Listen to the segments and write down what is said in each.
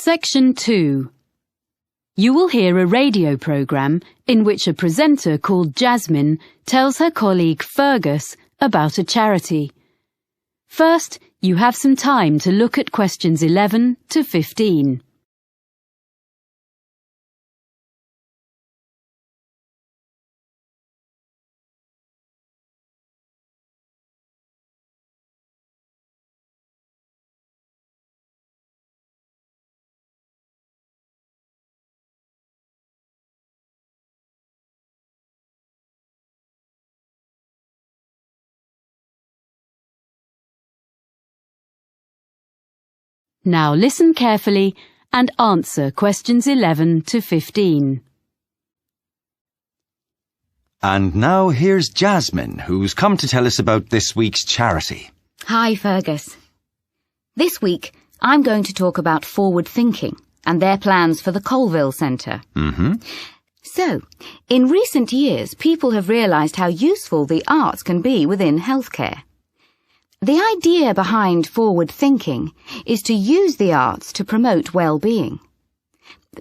Section 2. You will hear a radio programme in which a presenter called Jasmine tells her colleague Fergus about a charity. First, you have some time to look at questions 11 to 15. Now listen carefully and answer questions 11 to 15. And now here's Jasmine, who's come to tell us about this week's charity. Hi, Fergus. This week, I'm going to talk about forward thinking and their plans for the Colville Centre. So, in recent years, people have realised how useful the arts can be within healthcare. The idea behind forward thinking is to use the arts to promote well-being.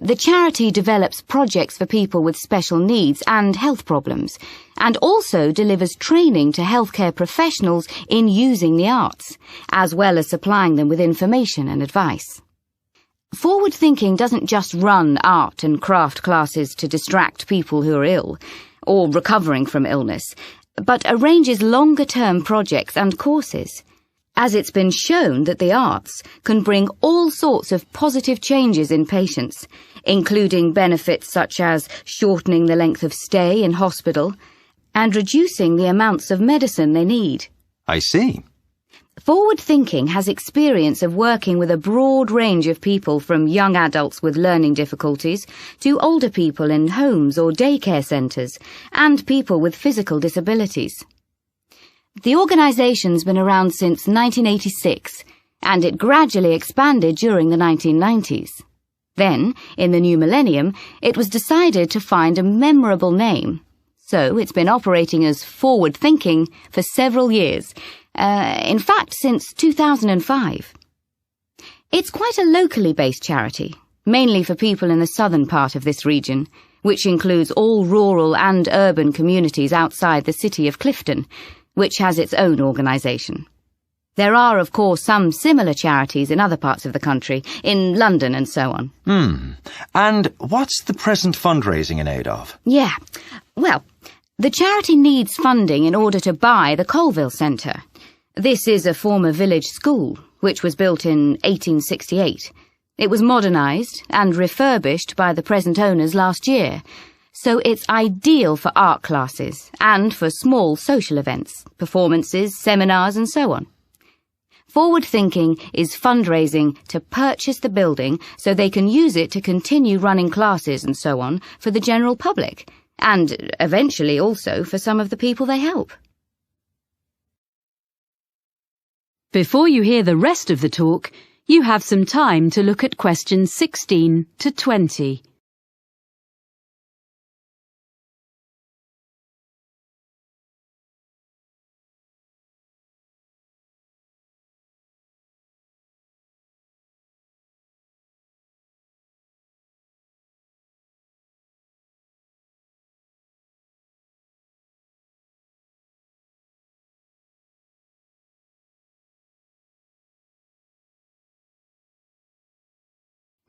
The charity develops projects for people with special needs and health problems, and also delivers training to healthcare professionals in using the arts, as well as supplying them with information and advice. Forward thinking doesn't just run art and craft classes to distract people who are ill, or recovering from illness, but arranges longer-term projects and courses, as it's been shown that the arts can bring all sorts of positive changes in patients, including benefits such as shortening the length of stay in hospital and reducing the amounts of medicine they need. I see. Forward thinking has experience of working with a broad range of people, from young adults with learning difficulties to older people in homes or daycare centres and people with physical disabilities. The organisation's been around since 1986, and it gradually expanded during the 1990s. Then, in the new millennium, it was decided to find a memorable name. So it's been operating as Forward Thinking for several years. In fact, since 2005. It's quite a locally based charity, mainly for people in the southern part of this region, which includes all rural and urban communities outside the city of Clifton, which has its own organisation. There are, of course, some similar charities in other parts of the country, in London and so on. And what's the present fundraising in aid of? Yeah, well, the charity needs funding in order to buy the Colville Centre. This is a former village school, which was built in 1868. It was modernised and refurbished by the present owners last year, so it's ideal for art classes and for small social events, performances, seminars and so on. Forward Thinking is fundraising to purchase the building so they can use it to continue running classes and so on for the general public, and eventually also for some of the people they help. Before you hear the rest of the talk, you have some time to look at questions 16 to 20.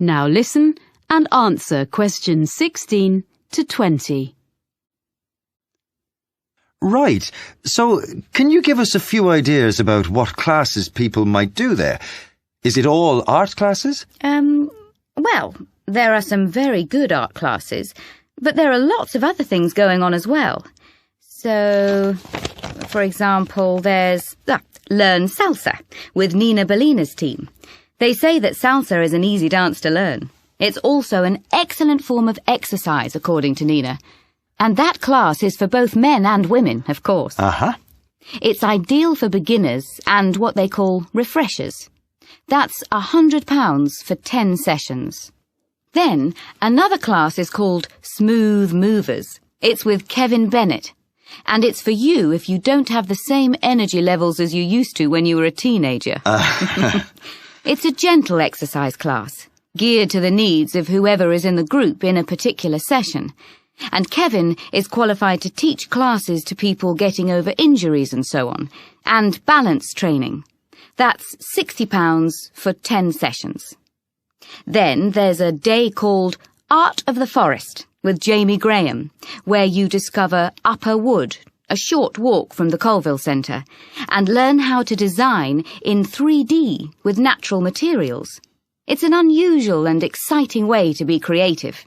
Now listen and answer questions 16 to 20. Right. So, can you give us a few ideas about what classes people might do there? Is it all art classes? Well, there are some very good art classes, but there are lots of other things going on as well. So, for example, there's Learn Salsa with Nina Bellina's team. They say that salsa is an easy dance to learn. It's also an excellent form of exercise, according to Nina. And that class is for both men and women, of course. It's ideal for beginners and what they call refreshers. That's £100 for 10 sessions. Then, another class is called Smooth Movers. It's with Kevin Bennett. And it's for you if you don't have the same energy levels as you used to when you were a teenager. It's a gentle exercise class. geared to the needs of whoever is in the group in a particular session. And Kevin is qualified to teach classes to people getting over injuries and so on, and balance training. That's £60 for 10 sessions. Then there's a day called Art of the Forest with Jamie Graham, where you discover Upper Wood, a short walk from the Colville Centre, and learn how to design in 3D with natural materials. It's an unusual and exciting way to be creative.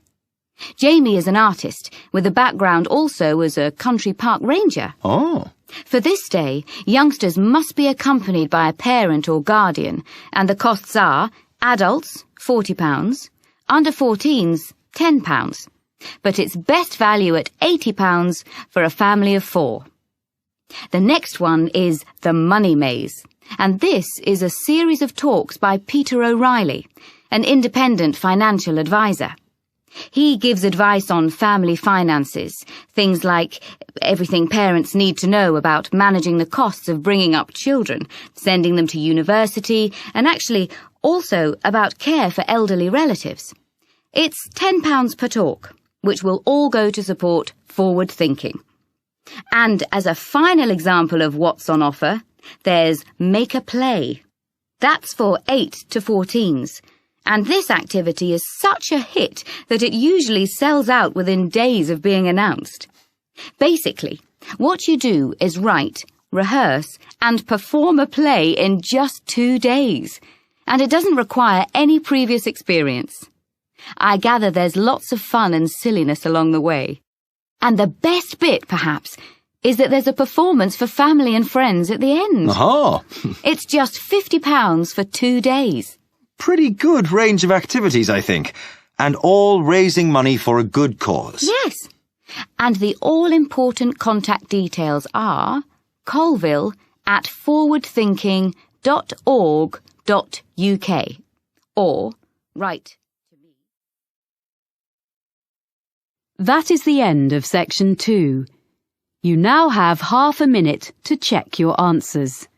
Jamie is an artist, with a background also as a country park ranger. Oh. For this day, youngsters must be accompanied by a parent or guardian, and the costs are adults, £40, under 14s, £10. But it's best value at £80 for a family of 4. The next one is The Money Maze, and this is a series of talks by Peter O'Reilly, an independent financial advisor. He gives advice on family finances, things like everything parents need to know about managing the costs of bringing up children, sending them to university, and actually also about care for elderly relatives. It's £10 per talk, which will all go to support forward thinking. And as a final example of what's on offer, there's Make a Play. That's for 8 to 14s. And this activity is such a hit that it usually sells out within days of being announced. Basically, what you do is write, rehearse, and perform a play in just 2 days. And it doesn't require any previous experience. I gather there's lots of fun and silliness along the way. And the best bit, perhaps, is that there's a performance for family and friends at the end. Aha! It's just £50 for 2 days. Pretty good range of activities, I think. And all raising money for a good cause. Yes. And the all-important contact details are colville@forwardthinking.org.uk or write to me. That is the end of section 2. You now have half a minute to check your answers.